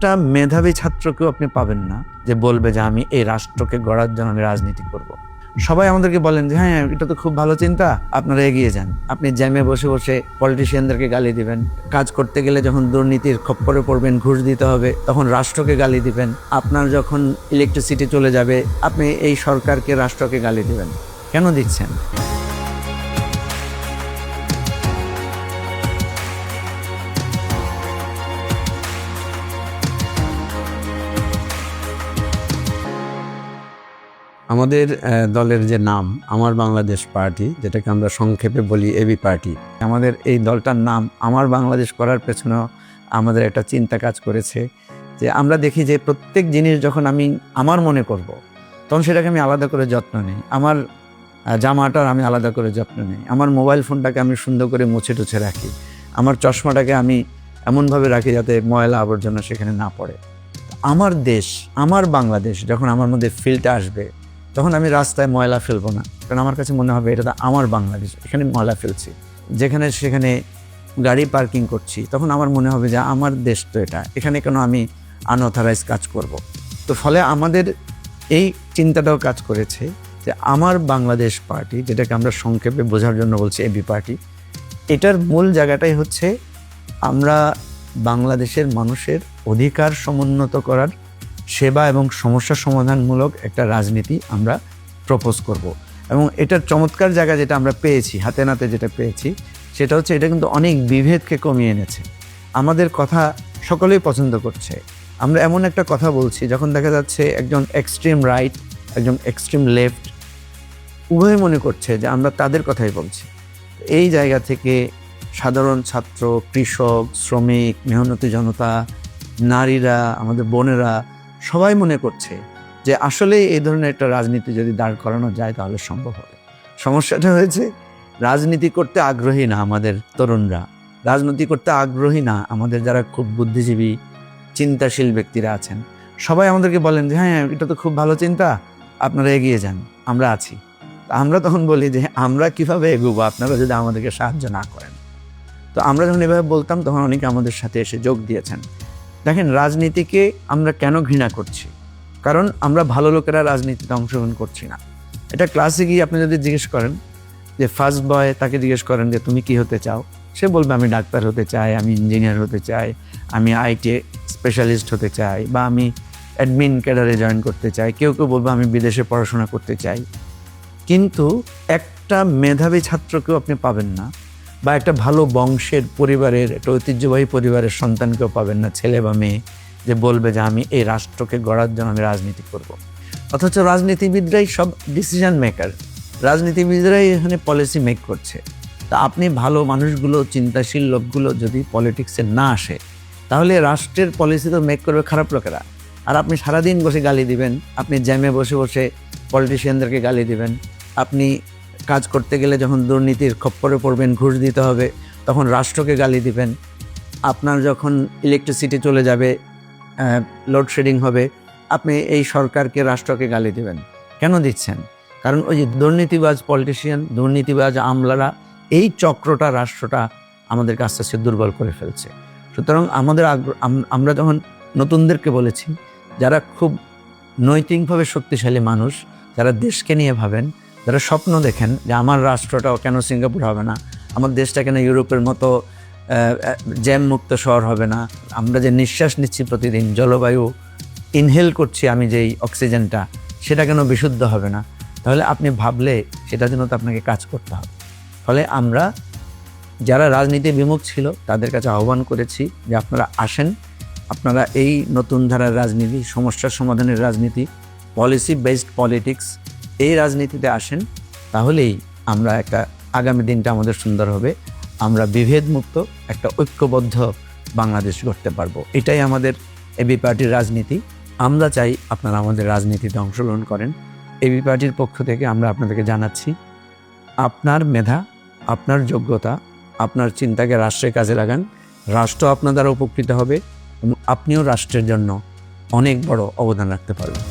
একটা মেধাবী ছাত্রকেও আপনি পাবেন না যে বলবে যে আমি এই রাষ্ট্রকে গড়ার জন্য আমি রাজনীতি করব। সবাই আমাদেরকে বলেন যে হ্যাঁ এটা তো খুব ভালো চিন্তা, আপনারা এগিয়ে যান। আপনি জ্যামে বসে বসে পলিটিশিয়ানদেরকে গালি দিবেন, কাজ করতে গেলে যখন দুর্নীতির খপ্পরে পড়বেন, ঘুষ দিতে হবে, তখন রাষ্ট্রকে গালি দিবেন। আপনার যখন ইলেকট্রিসিটি চলে যাবে, আপনি এই সরকারকে, রাষ্ট্রকে গালি দিবেন। কেন দিচ্ছেন? আমাদের দলের যে নাম আমার বাংলাদেশ পার্টি, যেটাকে আমরা সংক্ষেপে বলি এবি পার্টি, আমাদের এই দলটার নাম আমার বাংলাদেশ করার পেছনেও আমাদের একটা চিন্তা কাজ করেছে যে আমরা দেখি যে প্রত্যেক জিনিস যখন আমি আমার মনে করব, তখন সেটাকে আমি আলাদা করে যত্ন নিই। আমার জামাটার আমি আলাদা করে যত্ন নিই, আমার মোবাইল ফোনটাকে আমি সুন্দর করে মুছে টুছে রাখি, আমার চশমাটাকে আমি এমনভাবে রাখি যাতে ময়লা আবর্জনা সেখানে না পড়ে। আমার দেশ, আমার বাংলাদেশ যখন আমার মধ্যে ফিলটা আসবে, তখন আমি রাস্তায় ময়লা ফেলবো না, কারণ আমার কাছে মনে হবে এটা তো আমার বাংলাদেশ, এখানে ময়লা ফেলছি। যেখানে সেখানে গাড়ি পার্কিং করছি, তখন আমার মনে হবে যে আমার দেশ তো এটা, এখানে কেন আমি আনঅথরাইজ কাজ করব। তো ফলে আমাদের এই চিন্তাটাও কাজ করেছে যে আমার বাংলাদেশ পার্টি, যেটাকে আমরা সংক্ষেপে বোঝার জন্য বলছি এবি পার্টি, এটার মূল জায়গাটাই হচ্ছে আমরা বাংলাদেশের মানুষের অধিকার সমুন্নত করার, সেবা এবং সমস্যা সমাধানমূলক একটা রাজনীতি আমরা প্রপোজ করব। এবং এটার চমৎকার জায়গা যেটা আমরা পেয়েছি, হাতে নাতে যেটা পেয়েছি, সেটা হচ্ছে এটা কিন্তু অনেক বিভেদকে কমিয়ে এনেছে। আমাদের কথা সকলেই পছন্দ করছে। আমরা এমন একটা কথা বলছি যখন দেখা যাচ্ছে একজন এক্সট্রিম রাইট, একজন এক্সট্রিম লেফট উভয় মনে করছে যে আমরা তাদের কথাই বলছি। এই জায়গা থেকে সাধারণ ছাত্র, কৃষক, শ্রমিক, মেহনতি জনতা, নারীরা, আমাদের বোনেরা সবাই মনে করছে যে আসলে এই ধরনের একটা রাজনীতি যদি দাঁড় করানো যায় তাহলে সম্ভব হবে। সমস্যাটা হয়েছে রাজনীতি করতে আগ্রহী না আমাদের তরুণরা, রাজনীতি করতে আগ্রহী না আমাদের যারা খুব বুদ্ধিজীবী, চিন্তাশীল ব্যক্তিরা আছেন। সবাই আমাদেরকে বলেন যে হ্যাঁ এটা তো খুব ভালো চিন্তা, আপনারা এগিয়ে যান, আমরা আছি। আমরা তখন বলি যে আমরা কিভাবে এগোবো আপনারা যদি আমাদেরকে সাহায্য না করেন। তো আমরা যখন এভাবে বলতাম তখন অনেকে আমাদের সাথে এসে যোগ দিয়েছেন। দেখেন, রাজনীতিকে আমরা কেন ঘৃণা করছি? কারণ আমরা ভালো লোকেরা রাজনীতিতে অংশগ্রহণ করছি না। এটা ক্লাসে গিয়ে আপনি যদি জিজ্ঞেস করেন যে ফার্স্ট বয়, তাকে জিজ্ঞেস করেন যে তুমি কি হতে চাও, সে বলবে আমি ডাক্তার হতে চাই, আমি ইঞ্জিনিয়ার হতে চাই, আমি আইটি স্পেশালিস্ট হতে চাই, বা আমি অ্যাডমিন ক্যাডারে জয়েন করতে চাই। কেউ কেউ বলবে আমি বিদেশে পড়াশোনা করতে চাই। কিন্তু একটা মেধাবী ছাত্রকেও আপনি পাবেন না, বা একটা ভালো বংশের পরিবারের, একটা ঐতিহ্যবাহী পরিবারের সন্তানকেও পাবেন না, ছেলে বা মেয়ে, যে বলবে যে আমি এই রাষ্ট্রকে গড়ার জন্য আমি রাজনীতি করব। অথচ রাজনীতিবিদরাই সব ডিসিশন মেকার, রাজনীতিবিদরাই এখানে পলিসি মেক করছে। তা আপনি ভালো মানুষগুলো, চিন্তাশীল লোকগুলো যদি পলিটিক্সে না আসে, তাহলে রাষ্ট্রের পলিসি তো মেক করবে খারাপ লোকেরা। আর আপনি সারাদিন বসে গালি দিবেন, আপনি জ্যামে বসে বসে পলিটিশিয়ানদেরকে গালি দিবেন, আপনি কাজ করতে গেলে যখন দুর্নীতির খপ্পরে পড়বেন, ঘুষ দিতে হবে, তখন রাষ্ট্রকে গালি দিবেন। আপনার যখন ইলেকট্রিসিটি চলে যাবে, লোডশেডিং হবে, আপনি এই সরকারকে, রাষ্ট্রকে গালি দিবেন। কেন দিচ্ছেন? কারণ ওই যে দুর্নীতিবাজ পলিটিশিয়ান, দুর্নীতিবাজ আমলারা, এই চক্রটা রাষ্ট্রটা আমাদেরকে আস্তে আস্তে দুর্বল করে ফেলছে। সুতরাং আমাদের আমরা যখন নতুনদেরকে বলেছি, যারা খুব নৈতিকভাবে শক্তিশালী মানুষ, যারা দেশকে নিয়ে ভাবেন, যারা স্বপ্ন দেখেন যে আমার রাষ্ট্রটাও কেন সিঙ্গাপুর হবে না, আমার দেশটা কেন ইউরোপের মতো জ্যাম মুক্ত শহর হবে না, আমরা যে নিঃশ্বাস নিচ্ছি প্রতিদিন, জলবায়ু ইনহেল করছি আমি যেই অক্সিজেনটা, সেটা কেন বিশুদ্ধ হবে না, তাহলে আপনি ভাবলে সেটার জন্য তো আপনাকে কাজ করতে হবে। ফলে আমরা যারা রাজনীতি বিমুখ ছিল তাদের কাছে আহ্বান করেছি যে আপনারা আসেন, আপনারা এই নতুন ধারার রাজনীতি, সমস্যার সমাধানের রাজনীতি, পলিসি বেসড পলিটিক্স, এই রাজনীতিতে আসেন। তাহলেই আমরা একটা আগামী দিনটা আমাদের সুন্দর হবে, আমরা বিভেদমুক্ত একটা ঐক্যবদ্ধ বাংলাদেশ গড়তে পারবো। এটাই আমাদের এবি পার্টির রাজনীতি। আমরা চাই আপনারা আমাদের রাজনীতিতে অংশগ্রহণ করেন। এবি পার্টির পক্ষ থেকে আমরা আপনাদেরকে জানাচ্ছি, আপনার মেধা, আপনার যোগ্যতা, আপনার চিন্তাকে রাষ্ট্রের কাজে লাগান, রাষ্ট্র আপনার দ্বারা উপকৃত হবে এবং আপনিও রাষ্ট্রের জন্য অনেক বড় অবদান রাখতে পারবেন।